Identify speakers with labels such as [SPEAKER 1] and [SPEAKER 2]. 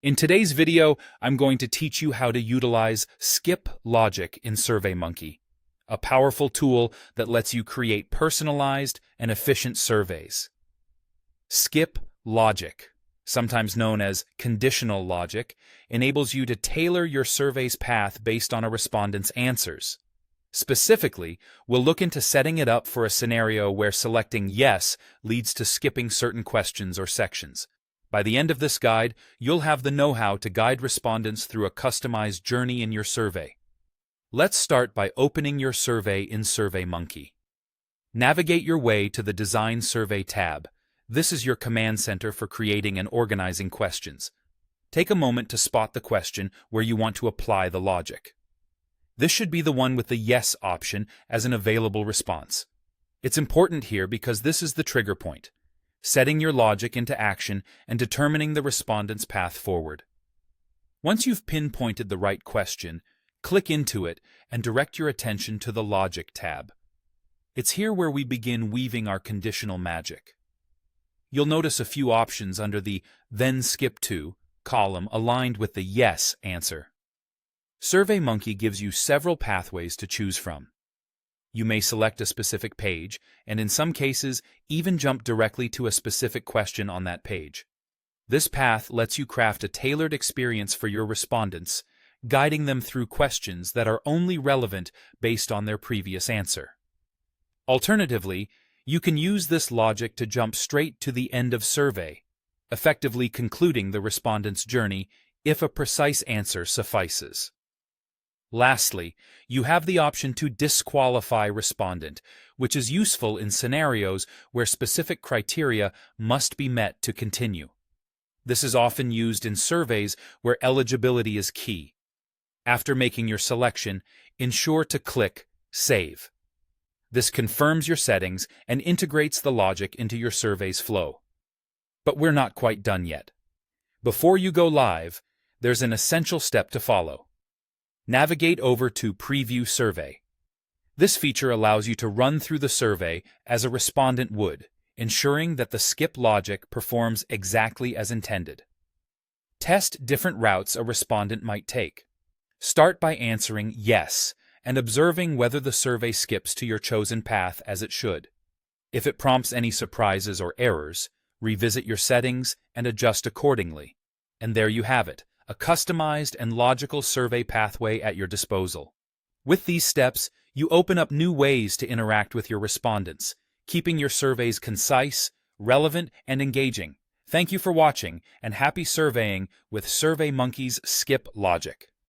[SPEAKER 1] In today's video, I'm going to teach you how to utilize skip logic in SurveyMonkey, a powerful tool that lets you create personalized and efficient surveys. Skip logic, sometimes known as conditional logic, enables you to tailor your survey's path based on a respondent's answers. Specifically, we'll look into setting it up for a scenario where selecting yes leads to skipping certain questions or sections. By the end of this guide, you'll have the know-how to guide respondents through a customized journey in your survey. Let's start by opening your survey in SurveyMonkey. Navigate your way to the Design Survey tab. This is your command center for creating and organizing questions. Take a moment to spot the question where you want to apply the logic. This should be the one with the yes option as an available response. It's important here because this is the trigger point, setting your logic into action and determining the respondent's path forward. Once you've pinpointed the right question, click into it and direct your attention to the Logic tab. It's here where we begin weaving our conditional magic. You'll notice a few options under the Then Skip To column aligned with the Yes answer. SurveyMonkey gives you several pathways to choose from. You may select a specific page, and in some cases, even jump directly to a specific question on that page. This path lets you craft a tailored experience for your respondents, guiding them through questions that are only relevant based on their previous answer. Alternatively, you can use this logic to jump straight to the end of survey, effectively concluding the respondent's journey if a precise answer suffices. Lastly, you have the option to disqualify respondent, which is useful in scenarios where specific criteria must be met to continue. This is often used in surveys where eligibility is key. After making your selection, ensure to click Save. This confirms your settings and integrates the logic into your survey's flow. But we're not quite done yet. Before you go live, there's an essential step to follow. Navigate over to Preview Survey. This feature allows you to run through the survey as a respondent would, ensuring that the skip logic performs exactly as intended. Test different routes a respondent might take. Start by answering yes and observing whether the survey skips to your chosen path as it should. If it prompts any surprises or errors, revisit your settings and adjust accordingly. And there you have it, a customized and logical survey pathway at your disposal. With these steps, you open up new ways to interact with your respondents, keeping your surveys concise, relevant, and engaging. Thank you for watching, and happy surveying with SurveyMonkey's Skip Logic.